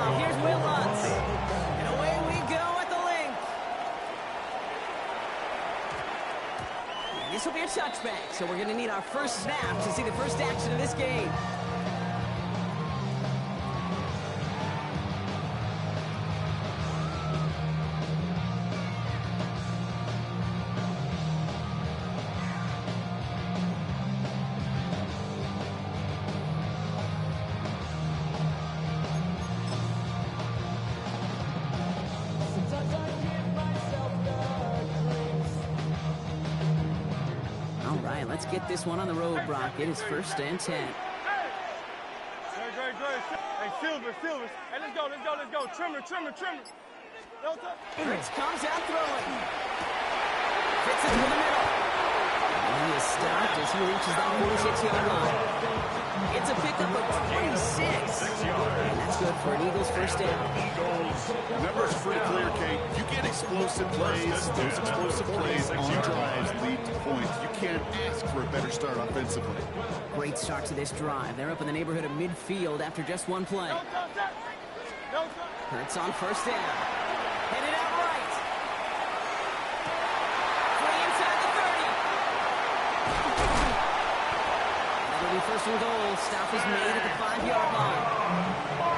handoff. Here's Will Lutz. And away we go at the link. And this will be a touchback, so we're going to need our first snap to see the first action of this game. Let's get this one on the road, Brock. It is 1st and 10. Great. Hey, Silver. Hey, let's go. Trimmer. Fritz comes out throwing. Fits it to the middle. And he is stopped as he reaches that 46-yard line. It's a pickup of 26. And that's good for an Eagles first down. Numbers are pretty clear, Kate. You get explosive plays. Those explosive plays on drives lead to points. You can't ask for a better start offensively. Great start to this drive. They're up in the neighborhood of midfield after just one play. Hurts on first down. Headed out right. Free inside the 30. That'll be 1st and goal. Stop is made at the 5-yard line.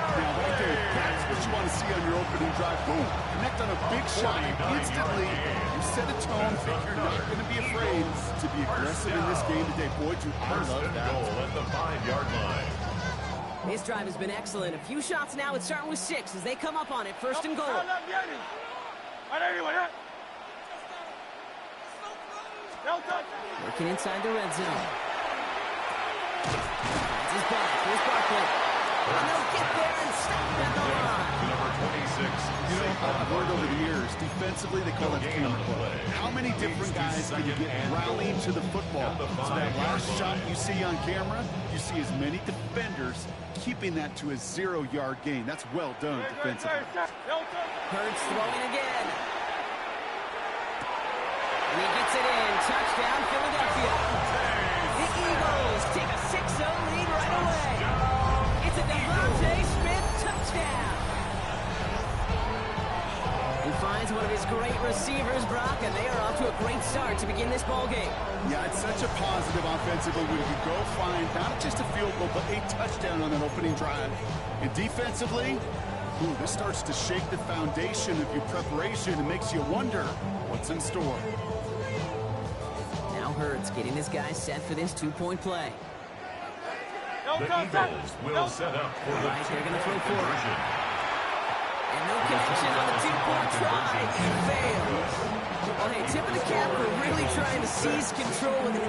Now, right there, that's what you want to see on your opening drive. Boom. Connect on a big shot instantly. You set a tone that you're not going to be afraid to be aggressive in this game today. Boy, do I love that. Goal at the 5-yard line. This drive has been excellent. A few shots now. It's starting with 6 as they come up on it. 1st and goal. Working inside the red zone. That's his back. Here's Barkley. And they'll get there and stop at the line. Number 26. You know, I've learned over the years, defensively, they call it camera play. How many different guys can get rallied to the football? So that last shot you see on camera, you see as many defenders keeping that to a 0-yard gain. That's well done defensively. Hurts throwing again. And he gets it in. Touchdown, Philadelphia. The Eagles take a 6-0 lead right away. It's a Devontae Smith touchdown. He finds one of his great receivers, Brock, and they are off to a great start to begin this ball game. Yeah, it's such a positive offensively when you go find not just a field goal, but a touchdown on that opening drive. And defensively, ooh, this starts to shake the foundation of your preparation and makes you wonder what's in store. Now Hurts getting his guys set for this 2-point play. The Eagles will set up for the they're going to throw for it. And no connection on the 2-point try. He fails. Well, hey, tip of the cap for really trying to seize control with an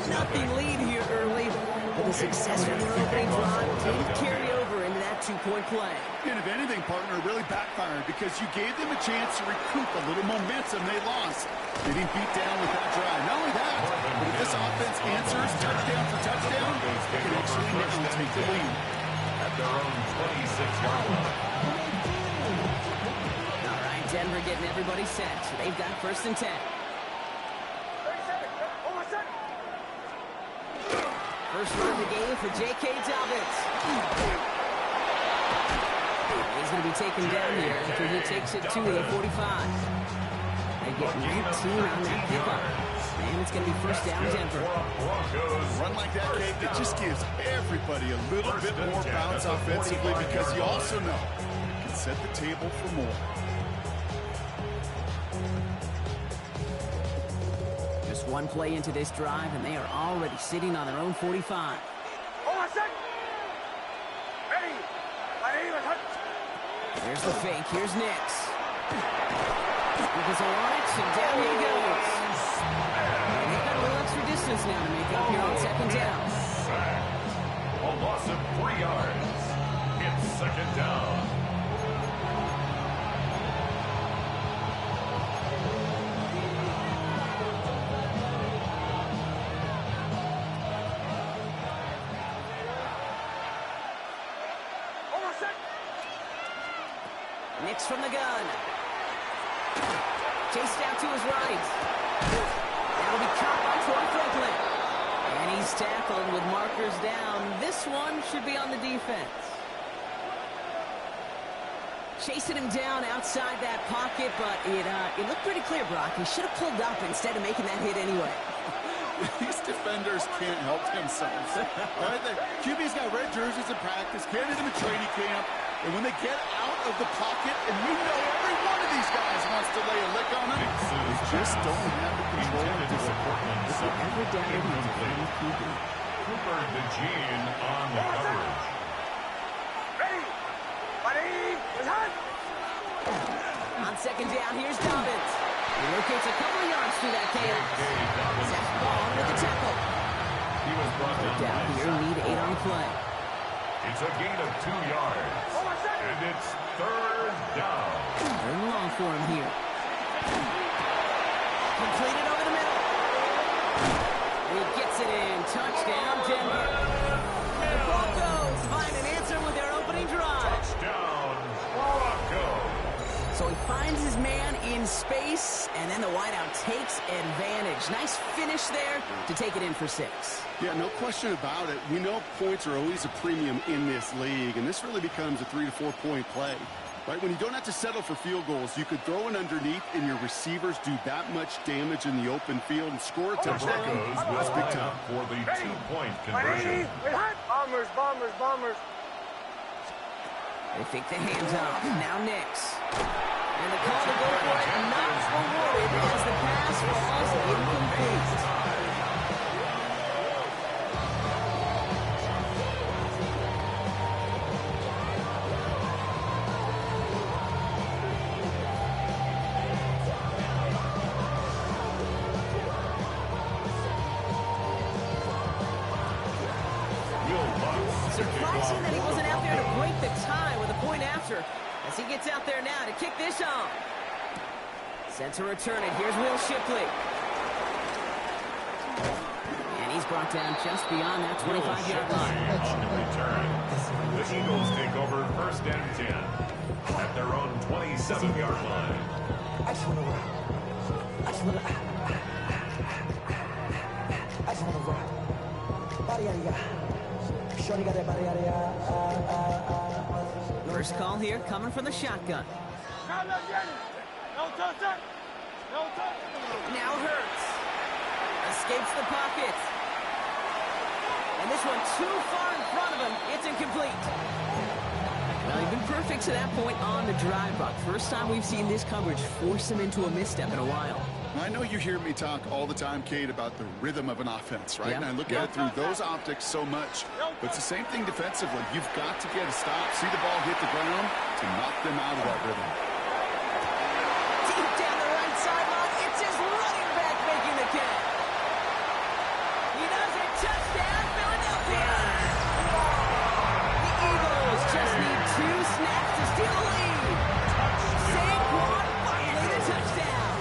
8-0 lead here early. But the success from their opening drive didn't carry over into that 2-point play. And if anything, partner, really backfired because you gave them a chance to recoup a little momentum they lost. Getting beat down with that drive. Not only that, but if this offense answers touchdown for touchdown, they can actually now take the lead. At their own 26-yard line. All right, Denver getting everybody set. So they've got 1st and 10. First run of the game for J.K. Dobbins. He's going to be taken down here after he takes it to the 45. They get 19 on that pickup. And it's going to be 1st down Denver. Run like that, Kate, it just gives everybody a little bit more bounce offensively because you also know you can set the table for more. Just one play into this drive, and they are already sitting on their own 45. There's the fake. Here's Nix. Because on it, and down he goes. And they've got a little extra distance now to make up here on 2nd down. A loss of 3 yards. It's 2nd down. Nix from the gun. Chased out to his right. That'll be caught by Troy Franklin. And he's tackled with markers down. This one should be on the defense. Chasing him down outside that pocket, but it looked pretty clear, Brock. He should have pulled up instead of making that hit anyway. These defenders can't help themselves. Right? The QB's got red jerseys in practice, carried them in training camp, and when they get out of the pocket, and you know every one of these guys wants to lay a lick on them, they just don't have the control and discipline. If you ever doubted he's a great QB. Cooper DeJean on the coverage. On second down, here's Dobbins. He locates a couple of yards through that chaos. Zach Ball with the tackle. He was brought Down here, need 8 on the play. It's a gain of 2 yards. And it's third down. Third and long for him here. Completed over the middle. And he gets it in. Touchdown, Denver. The Broncos find an answer with their opening drive. Touchdown, Broncos. So he finds his man in space, and then the wideout takes advantage. Nice finish there to take it in for 6. Yeah, no question about it. We know points are always a premium in this league, and this really becomes a 3 to 4 point play. Right? When you don't have to settle for field goals, you could throw it underneath, and your receivers do that much damage in the open field and score a touchdown. Broncos will line up for the 2-point conversion. Bombers. They fake the hands off. Now Nix. And the call to go for it, not rewarded as the pass falls incomplete. Surprising that he wasn't out there to break the tie with a point after, as he gets out there now to kick this off. Set to return it. Here's Will Shipley. And he's brought down just beyond that 25-yard line. On the return, the Eagles take over first and 10 at their own 27-yard line. I just want to rock. Body out of ya. Shorty got that body out of ya. First call here coming from the shotgun. Now Hurts. Escapes the pocket. And this one too far in front of him. It's incomplete. Well, he's been perfect to that point on the drive, Buck. First time we've seen this coverage force him into a misstep in a while. I know you hear me talk all the time, Kate, about the rhythm of an offense, right? Yeah. And I look at it through those optics so much. But it's the same thing defensively. You've got to get a stop, see the ball hit the ground to knock them out of that rhythm. Deep down the right sideline, it's his running back making the catch. He does it. Touchdown, Philadelphia. The Eagles just need 2 snaps to steal the lead. Saquon finally the touchdown.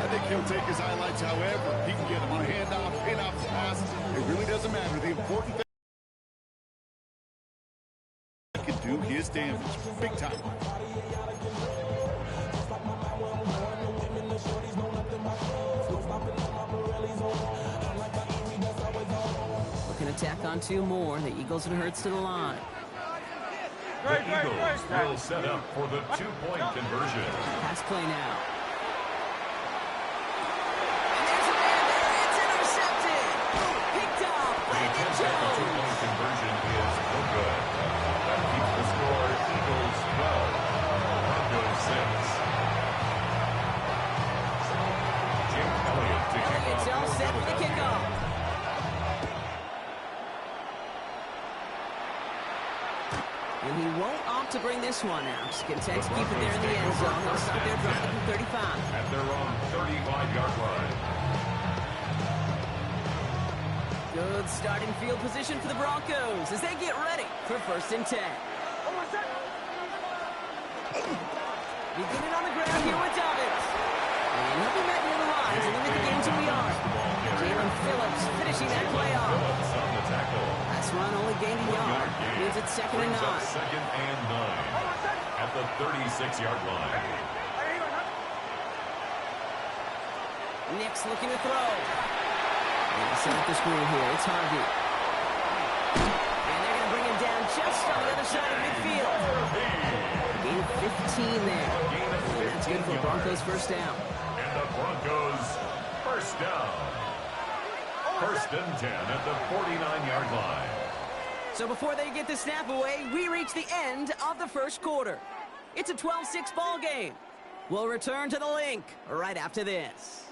I think he'll take his highlights however he can get them on a handoff, in-off pass. It really doesn't matter. The important thing he can do his damage big time. Looking to tack on 2 more. The Eagles and Hurts to the line. The Eagles will set up for the 2-point conversion. Pass play now. And there's a man there. It's intercepted. Picked off. Brandon The Jones. 2-point conversion is no good. That keeps the score Eagles 12, Broncos 6. Jim Elliott to kick It's all off. set for the kickoff. And he won't opt to bring this one out. Content to keep it there in the end zone. They'll start their drive at the 35. At their own 35-yard line. Good starting field position for the Broncos as they get ready for first and 10. Beginning on the ground here with Dobbins. And he'll be met near the lines and limit the game to a yard. Jalen Phillips finishing that play off. Phillips on the tackle. That's run only gained a yard. Means it's second and Brings up 9. second and 9 at the 36-yard line. Nix looking to throw. And set up the screen here. It's Harvey. And they're going to bring him down just on the other side of midfield. Gain of 15 there. And that's good for Broncos first down. And the Broncos first down. First and 10 at the 49-yard line. So before they get the snap away, we reach the end of the first quarter. It's a 12-6 ball game. We'll return to the link right after this.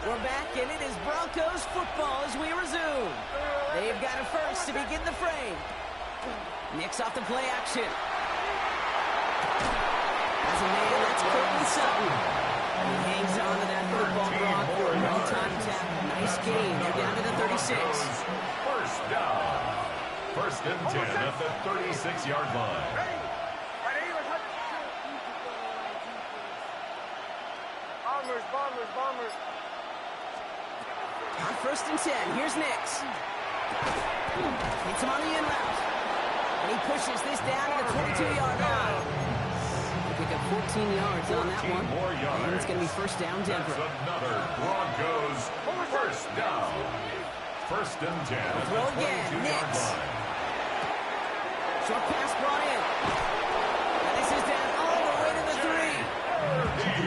We're back, and it is Broncos football as we resume. They've got it first to begin the frame. Nick's off the play action. As a man, that's Courtney Sutton. He hangs on to that football block for a no-time tap. Nice game. They're down to the 36. First down. First and 10 at the 36-yard line. Bombers. On first and 10, here's Nix. Hits him on the in route. And he pushes this down to the 22-yard line. They pick up 14 yards on that one. And it's going to be first down, Denver. That's another Broncos first down. First and 10 at the 22-yard line. Short pass brought in. And this is down all the way to the 3.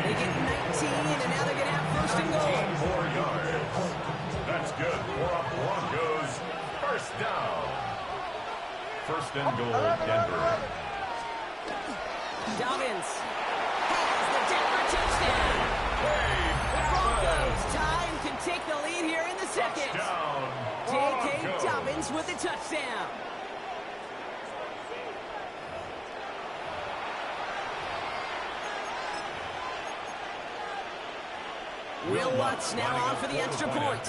They get 19, and now they're going to have first and goal. 15 more yards. That's good for a Broncos first down. First and goal, Denver. Dobbins has the Denver touchdown. The Broncos tie and can take the lead here in the second. J.K. Dobbins with the touchdown. Will Lutz now on for the extra point.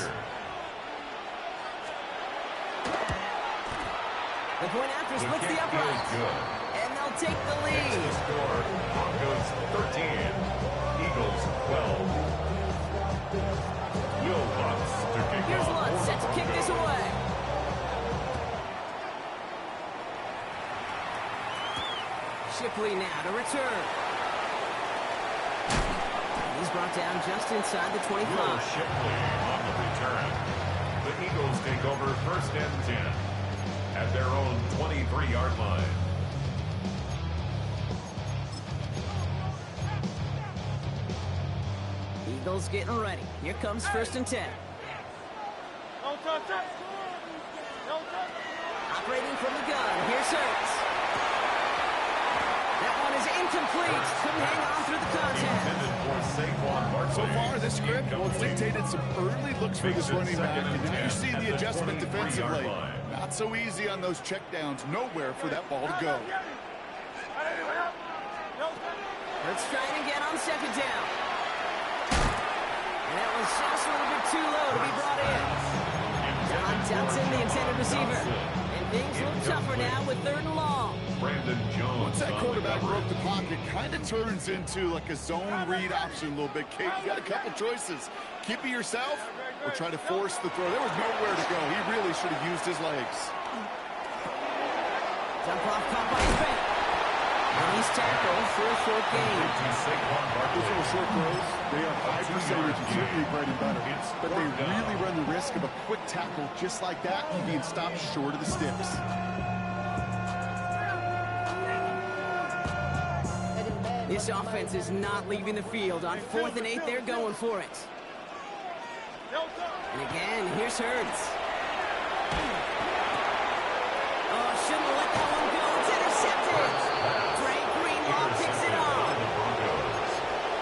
The point after splits the upright. And they'll take the lead. Score, Broncos 13, Eagles 12. Will Lutz to kick Here's off. Lutz set to kick this away. Shipley now to return. He's brought down just inside the 25. Will Shipley on the return. The Eagles take over first and 10 at their own 23-yard line. Eagles getting ready. Here comes first and 10. Operating from the gun. Here's Hurts. That one is incomplete. Couldn't hang on through the contact. So far, this script has dictated some early looks for this running back, and now you see the adjustment defensively. Not so easy on those checkdowns. Nowhere for that ball to go. Let's try it again on second down. And that was just a little bit too low to be brought in. Don Johnson, the intended receiver. And things look tougher now with third and long. Brandon Jones. Once that quarterback broke the pocket, kind of turns into like a zone read option a little bit. Kate, you got a couple choices. Keep it yourself or try to force the throw. There was nowhere to go. He really should have used his legs. Jump off caught by his back. And he's tackled for a short gain. Those little short throws, they are high percentage and certainly bread and butter. But they really run the risk of a quick tackle just like that and being stopped short of the sticks. This offense is not leaving the field. On 4th and 8, they're going for it. And again, here's Hurts. Oh, shouldn't have let that one go. It's intercepted. Frank Greenlaw picks it off.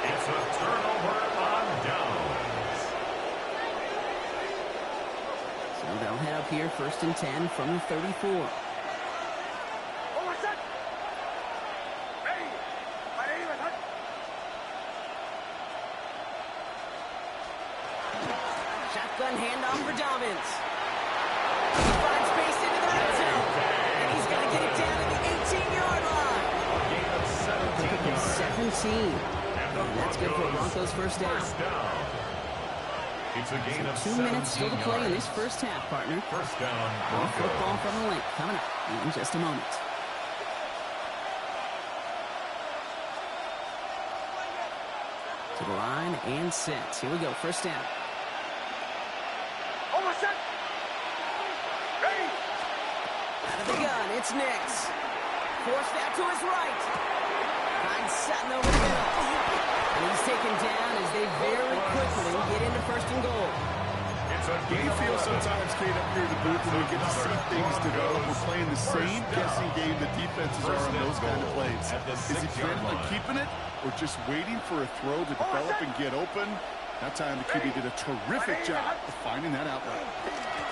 It's a turnover on downs. So they'll head up here, first and 10 from the 34. Shotgun handoff for Dobbins. He finds space into the red zone. And he's going to get it down to the 18-yard line. A gain of 17 yards. 17. And that's good for Broncos first down. It's a gain of 2 minutes still to play in this first half, partner. First down, More Broncos. football from the link coming up in just a moment. To the line and set. Here we go, first down. Set. Ready. Out of the gun, it's Nix. Forced out to his right. Finds Sutton over the middle. And he's taken down as they very quickly get into first and goal. Do you feel sometimes, Kate, up here in the booth when we get to see things develop? We're playing the same guessing game the defenses are on those kind of plays. Is he planning on keeping it or just waiting for a throw to develop and get open? That time the QB did a terrific job of finding that outlet.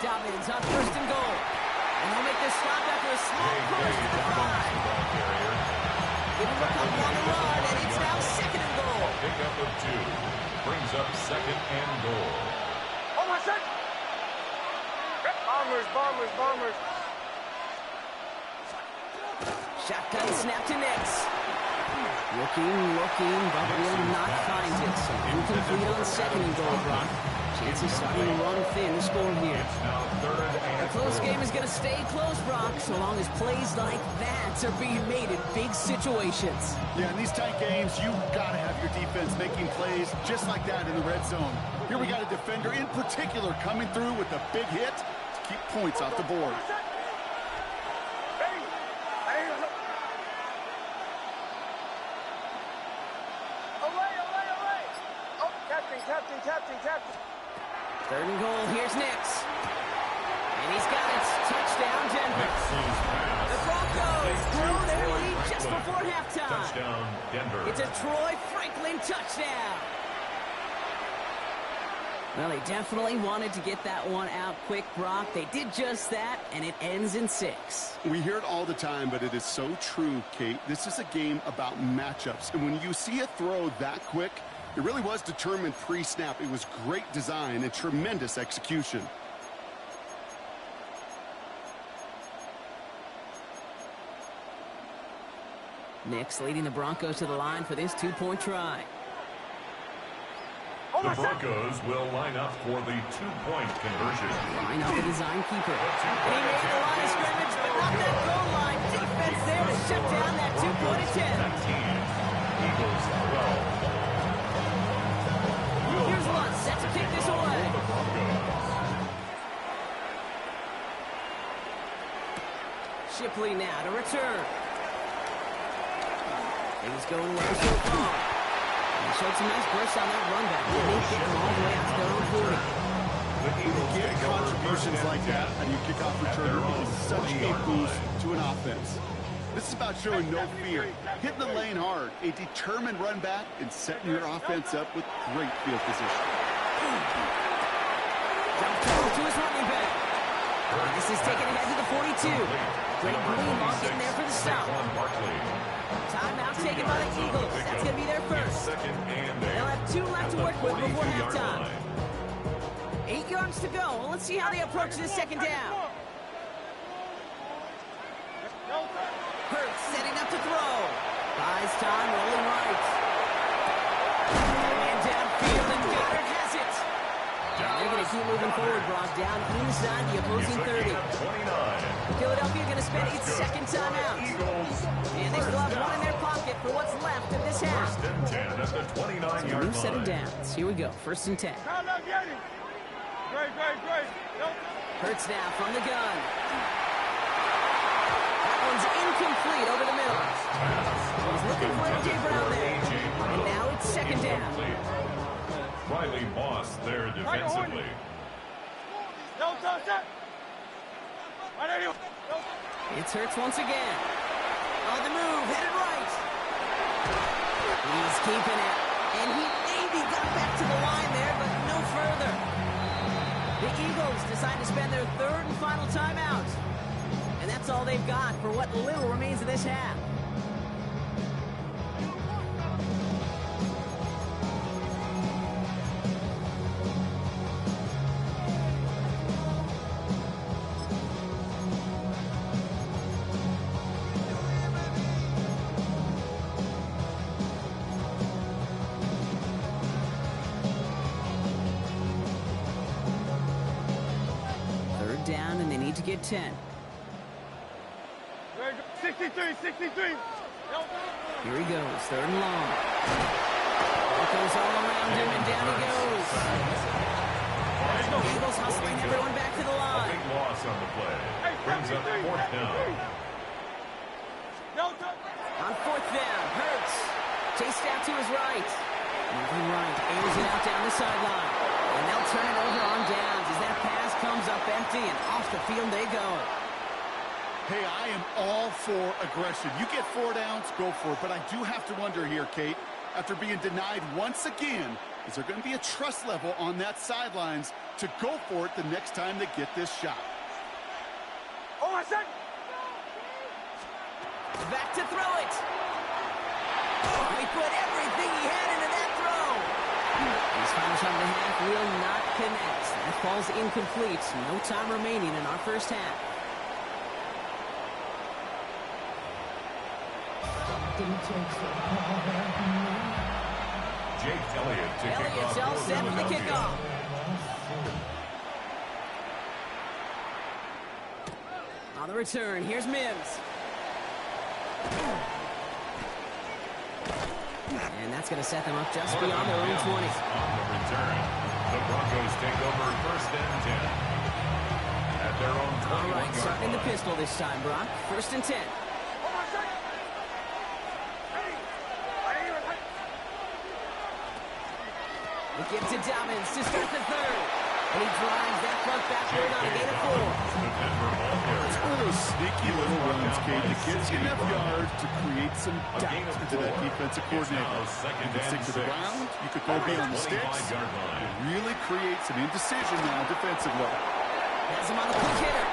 Dobbins on first and goal. And he'll make this stop after a small push to the 5. Give him a couple on the run, and it's now second and goal. Pickup of 2 brings up second and goal. Set. Bombers. Shotgun snap to Nix. Looking, but will not find it. So incomplete on second and goal, Brock. Chances starting to run thin to score here. The close game is going to stay close, Brock, so long as plays like that are being made in big situations. Yeah, in these tight games, you've got to have your defense making plays just like that in the red zone. Here we got a defender in particular coming through with a big hit to keep points off the board. Captain. Third and goal, here's Nix. And he's got it. Touchdown, Denver. The Broncos grow their lead just before halftime. Touchdown, Denver. It's a Troy Franklin touchdown. Well, they definitely wanted to get that one out quick, Brock. They did just that, and it ends in 6. We hear it all the time, but it is so true, Kate. This is a game about matchups. And when you see a throw that quick, it really was determined pre-snap. It was great design and tremendous execution. Nix leading the Broncos to the line for this 2-point try. The Broncos will line up for the 2-point conversion. Line up the design keeper. He made the line of scrimmage, but not that goal line. Defense there to shut down that 2-point attempt. Eagles 12. Here's Lutz set to kick this away. Shipley now to return. Things going well so far. He showed some nice bursts on that run back. They kick them all the way out to their own 40. You get contributions like that on your kickoff returner. It is such a boost to an offense. This is about showing no fear, hitting the lane hard, a determined run back, and setting your offense up with great field position. Jump to his running back. This is taken ahead to the 42. Great green ball getting there for the stop. Timeout taken by the Eagles. That's going to be their first. They'll have 2 left to work with before halftime. 8 yards to go. Well, let's see how they approach this second down. Hurts setting up to throw. Buys time, rolling right. And downfield, and Goddard has it. And they're going to keep moving forward, Brock, down inside the opposing 30. Philadelphia going to spend its second timeout. And they still have 1 in their pocket for what's left of this half. First and 10 at the 29-yard line. New set of downs. Here we go, first and 10. Great. Hurts now from the gun. That one's incomplete over the middle. He's looking for A.J. Brown there. And now it's second down. Riley Moss there defensively. It's Hurts once again. On the move, headed right. He's keeping it. And he maybe got back to the line there, but no further. The Eagles decide to spend their third and final timeout. And that's all they've got for what little remains of this half. Down, and they need to get 10. 63. Here he goes, third and long. Goes all around him, and down he goes. Eagles hustling everyone back to the line. A big loss on the play. Brings up 4th down. On 4th down, Hurts. Chased out to his right. Moving right, airs it out down the sideline. And they'll turn it over on downs as that pass comes up empty, and off the field they go. Hey, I am all for aggression. You get 4 downs, go for it. But I do have to wonder here, Kate, after being denied once again, is there going to be a trust level on that sidelines to go for it the next time they get this shot? Oh, I said. Back to throw it. Oh, he put everything he had into that throw. His final shot of the half will not connect. That falls incomplete. No time remaining in our first half. Jake Elliott to kick Elliott's off all set for the kickoff. On the return, here's Mims. And that's going to set them up just beyond their own 20. On the return, the Broncos take over 1st and 10. At their own 21-yard All right, starting line. the pistol this time, Brock. 1st and 10. They give to Dobbins to start the 3rd. And he drives that front backward on a gain of 4. It's one of those sneaky little runs, Kate, that gets you enough yards to create some doubt into that defensive coordinator. You can stick to the ground, you could go beyond the sticks. It really creates an indecision now defensively. Has him on the quick hitter.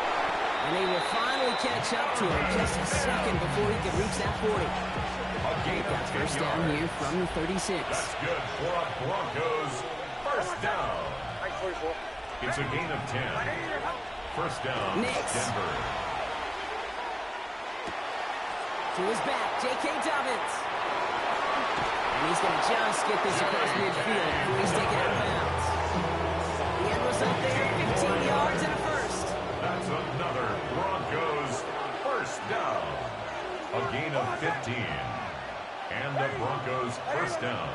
And they will finally catch up to him just a second before he can reach that 40. They've got 1st down here from the 36. That's good for a Broncos 1st down. It's a gain of 10. 1st down, Nix. Denver. To his back, J.K. Dobbins. And he's going to just get this across midfield before he's taken out of bounds. The end result there, 15 yards and a 1st. That's another Broncos 1st down. A gain of 15. And the Broncos 1st down.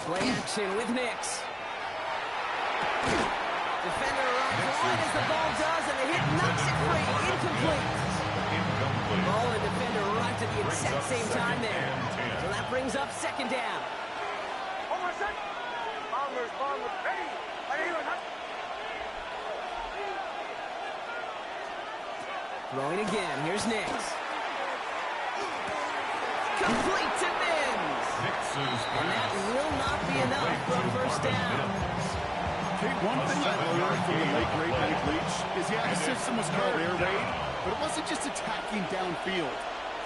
Play action with Nix. Defender arrives right as the ball does, and the hit knocks it free. Incomplete. Ball and defender arrived at the exact same time there. So that brings up 2nd down. Throwing again. Here's Nix. Complete to Mims. And that will not be enough for a 1st down. Okay, one thing I learned from the late great Mike Leach is the system was called air raid, but it wasn't just attacking downfield.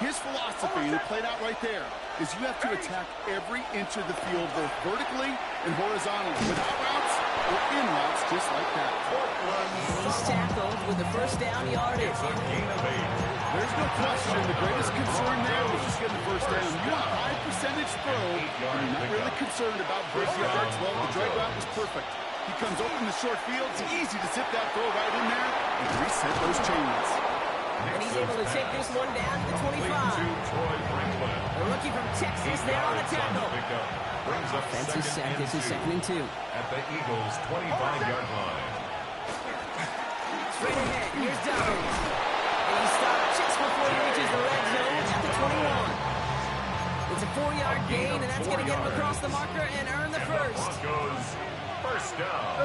His philosophy, and it played out right there, is you have to attack every inch of the field, both vertically and horizontally, without routes or in routes, just like that. And he's tackled with the 1st down yardage. There's no question the greatest concern there was just getting the 1st down. You want a high percentage throw, and you're not really concerned about big yards. Well, the drag route was perfect. He comes open the short field. It's easy to zip that throw right in there and reset those chains. And he's able to take this one down to the 25. The rookie from Texas there on the tackle. Offense is set. This is 2nd and 2. At the Eagles' 25-yard line. Straight ahead. Here's Dobbins. And he stopped just before he reaches the red zone at the 21. It's a 4-yard gain, and that's going to get him across the marker and earn the 1st. Broncos 1st down.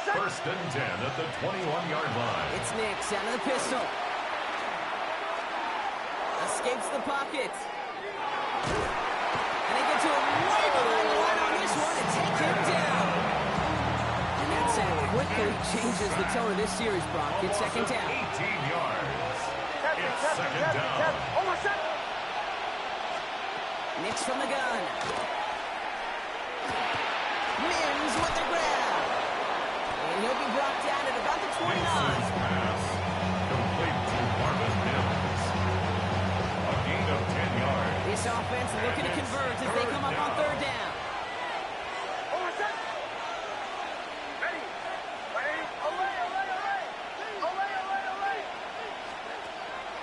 1st and 10 at the 21-yard line. It's Nix out of the pistol. Escapes the pocket. And they get to him way behind the line on this one and take him down. And that sack quickly changes the tone of this series, Brock. It's 2nd down. 18 yards. It's 2nd down. Nix from the gun. Mims with the grab. And he'll be brought down at about the 29. Pass complete to Marvin Mims. A gain of 10 yards. This offense looking to convert as they come up on 3rd down.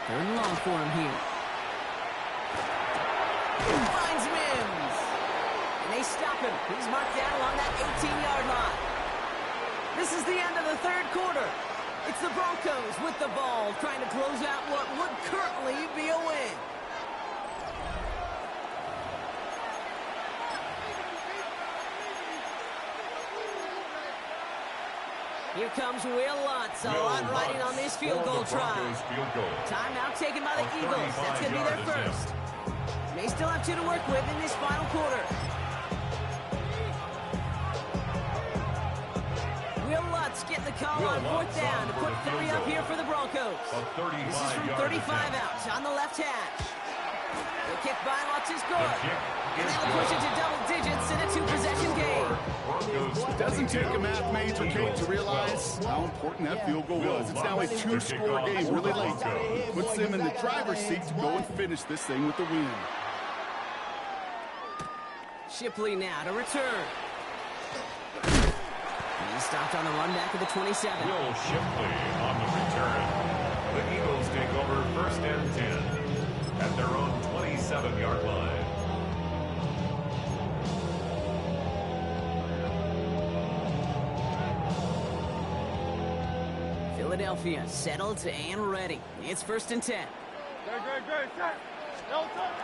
Third and long for him here. Finds Mims. And they stop him. He's marked down along that 18-yard line. This is the end of the third quarter. It's the Broncos with the ball, trying to close out what would currently be a win. Here comes Will Lutz, a lot riding on this field goal try. Timeout taken by the Eagles. That's going to be their first. They still have 2 to work with in this final quarter. Will Lutz getting the call on fourth down to put 3 up here for the Broncos. This is from 35 out on the left hash. The kick by Lutz is good. And that'll push it to double digits in a 2-possession game. It doesn't take a math major, Kate, to realize how important that field goal was. It's now a 2-score game really late. Puts them in the driver's seat to go and finish this thing with the win. Shipley now to return. He's stopped on the run back of the 27. Will Shipley on the return. The Eagles take over first and 10 at their own 27-yard line. Philadelphia settled and ready. It's first and 10. Great. Set. No touch.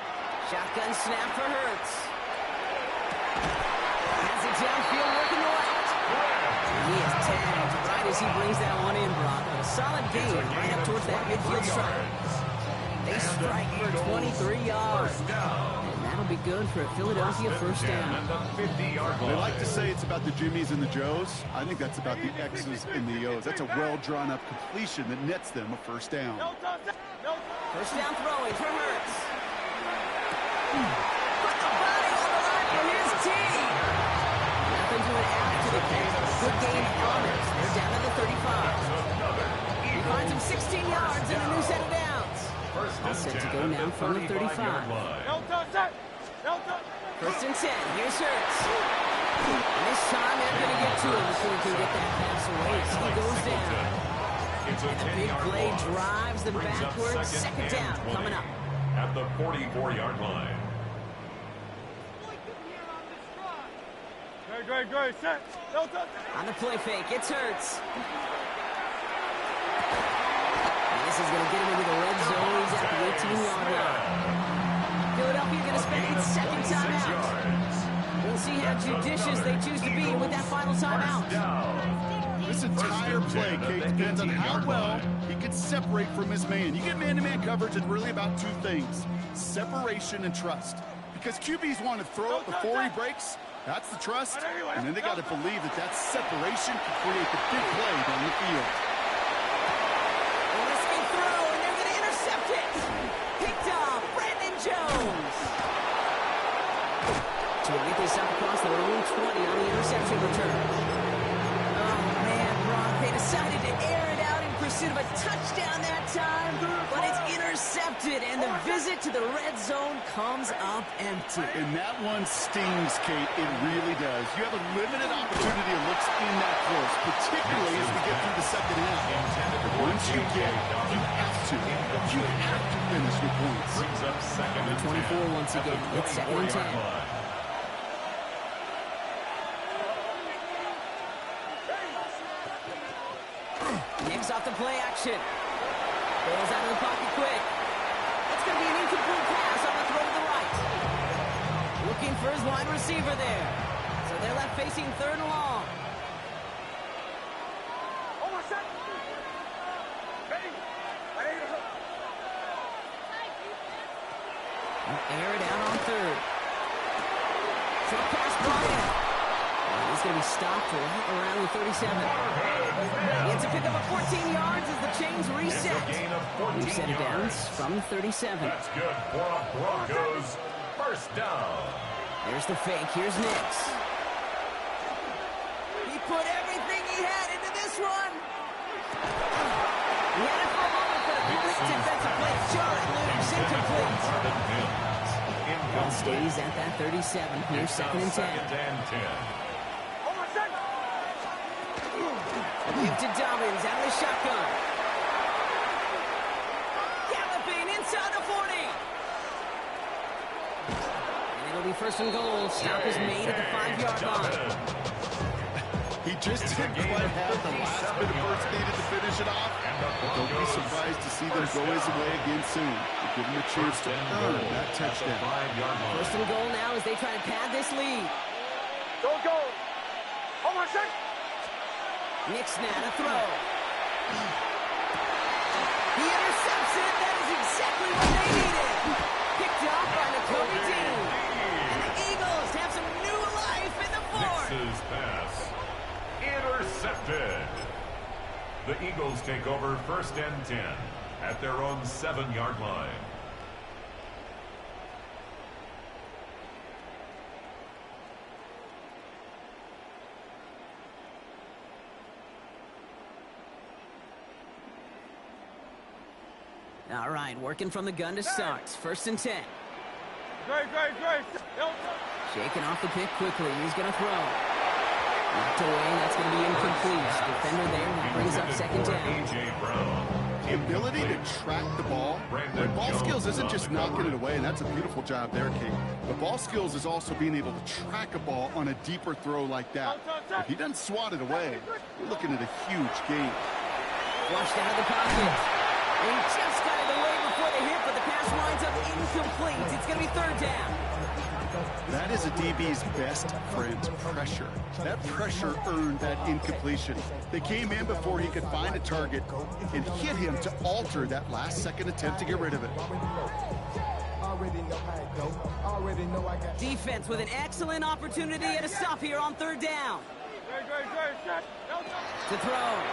Shotgun snap for Hurts. Has it downfield working the left. He is tagged right as he brings that one in, Brock. A solid gain right up towards that midfield stripe. They strike for 23 yards. And that'll be good for a Philadelphia first down. They like to say it's about the Jimmies and the Joes. I think that's about the X's and the O's. That's a well-drawn-up completion that nets them a first down. First down throwing for Hurts. Put the body on the line for his team. Nothing to it after the kick. Good game honors. They're down at the 35. He finds him 16 yards and a new set of downs. All set to go now from the 35. First and 10. Here's Hurts. And this time they're going to get to him before he can get that pass away. So he goes down. And the big play drives them backwards. Second down coming up. At the 44-yard line. Great. Set. No touch. On the play fake, it's Hurts. And this is going to get him into the red zone. He's at the 18-yard line. Philadelphia going to spend its second timeout. We'll see how judicious they choose to be with that final timeout. This entire play, Kate, depends on how well he can separate from his man. You get man-to-man coverage, it's really about 2 things: separation and trust. Because QBs want to throw it before he breaks. That's the trust. And then they got to believe that that separation can create the big play down the field. Risky throw, and they're going to intercept it. Picked off, Brandon Jones. To get this up across their own 20 on the interception return. Oh, man, Brock, they decided to air it out in pursuit of a touchdown that time, but it's intercepted, and the visit to the red zone comes up empty. And that one stings, Kate. It really does. You have a limited opportunity to look in that close, particularly as we get through the second half. Once you get, you have to finish with points. Brings up second and 24 once again. It's second and 10. Nick's off the play action. Goes out of the pocket quick. That's going to be an incomplete pass on the throw to the right. Looking for his wide receiver there. So they're left facing third and long. Air it out on third. Short pass Bryant. He's going to be stopped right around the 37. He gets a pickup of 14 yards as the chains reset. We've set it down from the 37. That's good for a Broncos first down. There's the fake. Here's Nix. He put everything he had into this one. He had it for a moment, but a quick defensive play. Short, loose, incomplete. Ball stays at that 37. Here's second and 10. Give to Dobbins out of the shotgun. Galloping inside the 40. first and goal. Stop is made at the 5-yard line. He just didn't quite have the last bit of burst needed to finish it off. Don't be surprised to see them go his way again soon. Give him a chance to earn that touchdown. First and goal now as they try to pad this lead. Go, go. Oh, my shot. Nick Snad, a throw. He intercepts it. That is exactly what they needed. Picked off by Nakobe Dean. And the Eagles have some new life in the fourth. Nix's pass. Intercepted. The Eagles take over first and 10 at their own 7-yard line. All right, working from the gun to start. First and 10. Great. Shaking off the pick quickly. He's going to throw. Knocked away. That's going to be incomplete. Defender there. That brings up second down. The ability to track the ball. Right, ball skills isn't just knocking it away, and that's a beautiful job there, King. But ball skills is also being able to track a ball on a deeper throw like that. If he doesn't swat it away, we're looking at a huge gain. Flushed out of the pocket. He just got it away before the hit, but the pass winds up incomplete. It's going to be third down. That is a DB's best friend, pressure. That pressure earned that incompletion. They came in before he could find a target and hit him to alter that last-second attempt to get rid of it. Defense with an excellent opportunity at a stop here on third down. Great. To throw.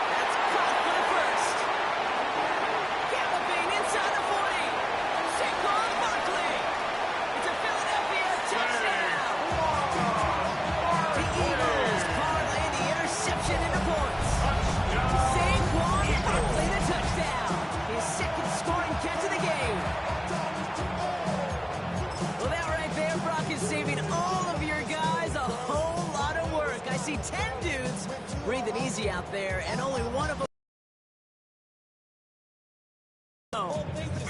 That's caught for the first. Galloping inside the 40. Saquon Barkley. It's a Philadelphia touchdown. The Eagles parlay the interception into points. Saquon Barkley, the touchdown. His second scoring catch of the game. Well, that right there, Brock, is saving all of your guys a whole lot of work. I see 10 dudes breathing easy out there, and only one of them.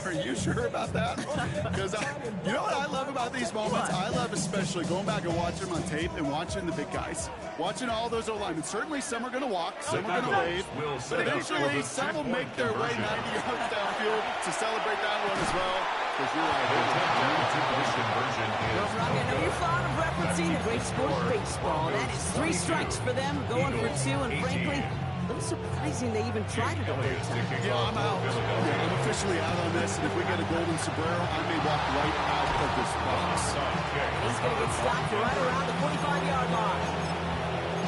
Are you sure about that? Because you know what I love about these moments? I love especially going back and watching them on tape and watching the big guys. Watching all those O-linemen. Certainly some are going to walk, some are going to wave. But eventually some will make their way 90 yards downfield to celebrate that one as well. Because you're right. Well, Brock, I know you're fond of referencing the great sport of baseball. That is 3 strikes for them, going for 2, and frankly, a little surprising they even tried it the third time. Yeah, I'm out. I'm officially out on this, and if we get a golden sombrero, I may walk right out of this box. He's going to get stopped right around the 45-yard line.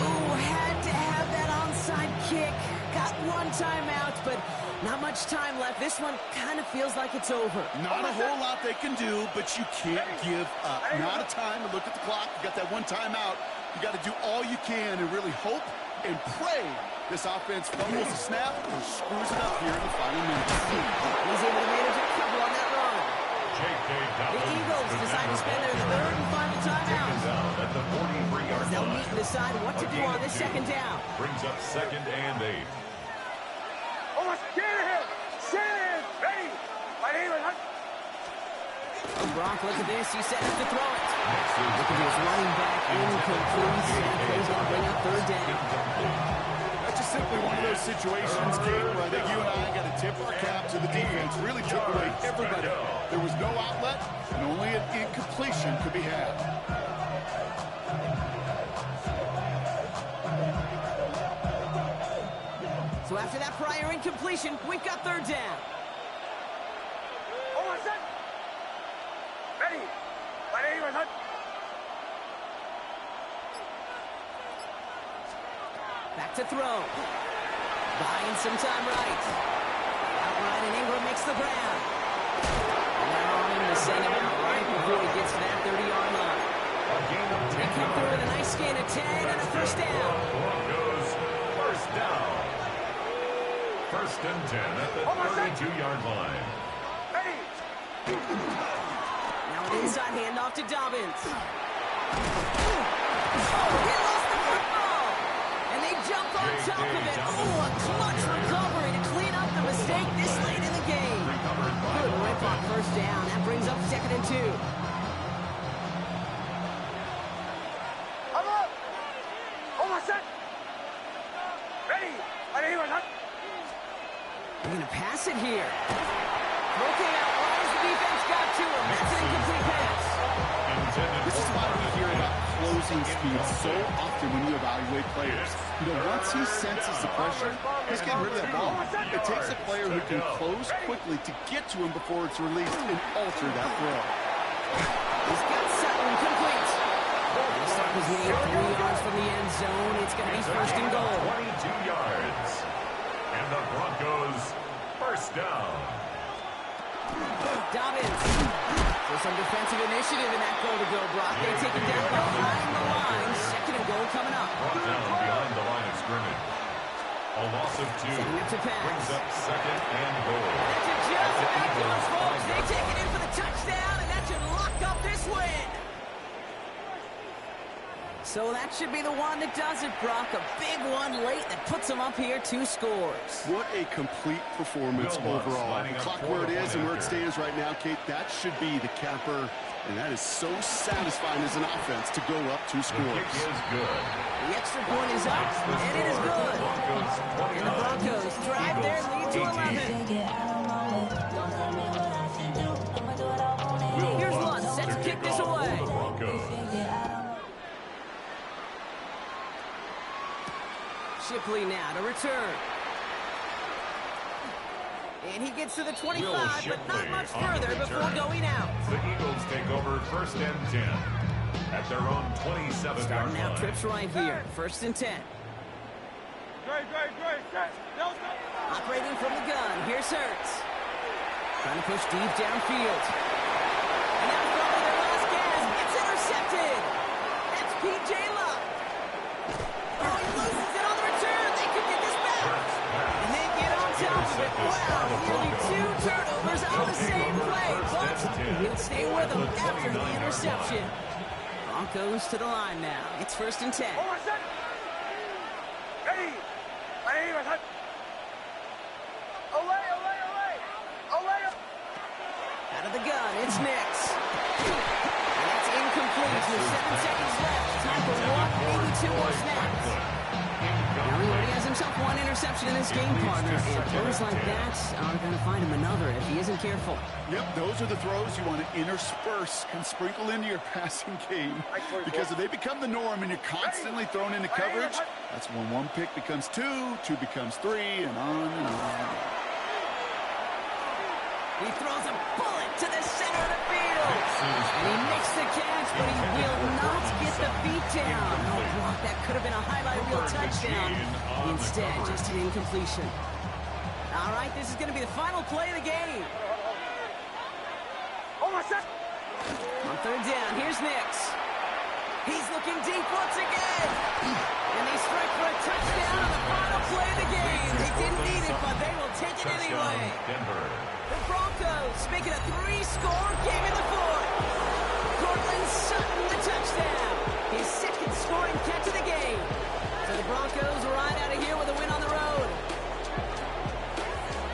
Ooh, had to have that onside kick. Got 1 timeout, but not much time left. This one kind of feels like it's over. Not a whole lot they can do, but you can't give up. Not a time to look at the clock. You got that 1 timeout. You got to do all you can and really hope and pray this offense fumbles the snap or screws it up here in the final minutes. He's able to manage a couple on that run. The Eagles decide to spend their 3rd and final timeout. They'll meet and decide what to do on this second down. Brings up 2nd and 8. Oh, Shanahan! Shanahan! Ready! My name is Hunt. Brock, look at this. He set up to throw it. Look at his running back incomplete. That plays going to bring up third down. That's just simply one of those situations, King, where I think you and I got to tip our cap to the defense. Really took away everybody. There was no outlet, and only an incompletion could be had. So after that prior incompletion, we've got third down. Oh, what's that? Ready! My name is Hunt. Back to throw. Buying some time right. Outright, and Ingram makes the grab. And they're on him to send him out right before he gets to that 30-yard line. They come through with a nice gain of 10 and a first down. Broncos first down. 1st and 10 at the 32-yard line. Ready! Now an inside handoff to Dobbins. Oh, he lost the football! And they jump on top of it. Oh, a clutch recovery to clean up the mistake this late in the game. Good rip on first down. That brings They're going to pass it here. Looking out wide as the defense got to him. That's an incomplete pass. This is why we hear about closing speed so often when you evaluate players. You know, once he senses the pressure, he's getting rid of that ball. It takes a player who can close quickly to get to him before it's released and alter that throw. He's got Sutton complete. The stop was made 3 yards from the end zone. It's going to be first and goal. 22 yards. And the Broncos first down. Dobbins. So some defensive initiative in that goal to go, Brock. They take it down behind the line. Second and goal coming up. Brought down behind the line of scrimmage. A loss of 2 Setting up to pass. brings up second and goal. That's a just big toss, folks. They take it in for the touchdown, and that should lock up this win. So that should be the one that does it, Brock. A big one late that puts them up here 2 scores. What a complete performance overall. The clock where it is and where it stands right now, Kate, that should be the capper. And that is so satisfying as an offense to go up 2 scores. The kick is good. The extra point is up, and it is good. And the Broncos drive their lead to 11. Here's Lutz set to kick this away. Shipley now to return. And he gets to the 25, but not much further before going out. The Eagles take over first and 10 at their own 27-yard line. Now trips right here, first and 10. Operating from the gun, here's Hurts. Trying to push deep downfield. And now throwing their last gas, it's intercepted. That's P.J. Luck. Oh, he loses it on the return. They could get this back. And they get on top of it. Wow, nearly 2 turnovers on the same play. But he'll stay with them after the interception. Broncos to the line now. It's first and 10. Out of the gun, it's Nix. And that's incomplete with 7 seconds left. Time for 1, maybe 2 more snaps. Now he already has himself 1 interception in this game, partner. And throws like that are going to find him another if he isn't careful. Yep, those are the throws you want to intersperse and sprinkle into your passing game. Because if they become the norm and you're constantly thrown into coverage, that's when 1 pick becomes 2, 2 becomes 3, and on and on. He throws a bullet to the center of the field. And he makes the catch, but he will not get the feet down. Oh, Brock, that could have been a highlight reel touchdown. Instead, just an incompletion. All right, this is going to be the final play of the game. On third down, here's Nix. He's looking deep once again. And they strike for a touchdown on the final play of the game. They didn't need it, but they will take it anyway. The Broncos make it a 3-score game in the 4th. Cortland Sutton the touchdown. His 2nd scoring catch of the game. So the Broncos ride out of here with a win on the road.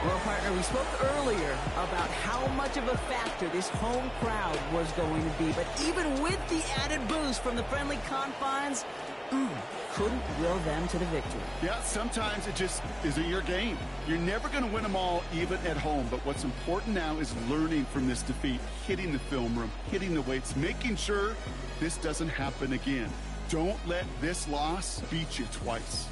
Well, partner, we spoke earlier about how much of a factor this home crowd was going to be. But even with the added boost from the friendly confines, couldn't will them to the victory. Yeah, sometimes it just isn't your game. You're never going to win them all, even at home. But what's important now is learning from this defeat, hitting the film room, hitting the weights, making sure this doesn't happen again. Don't let this loss beat you twice.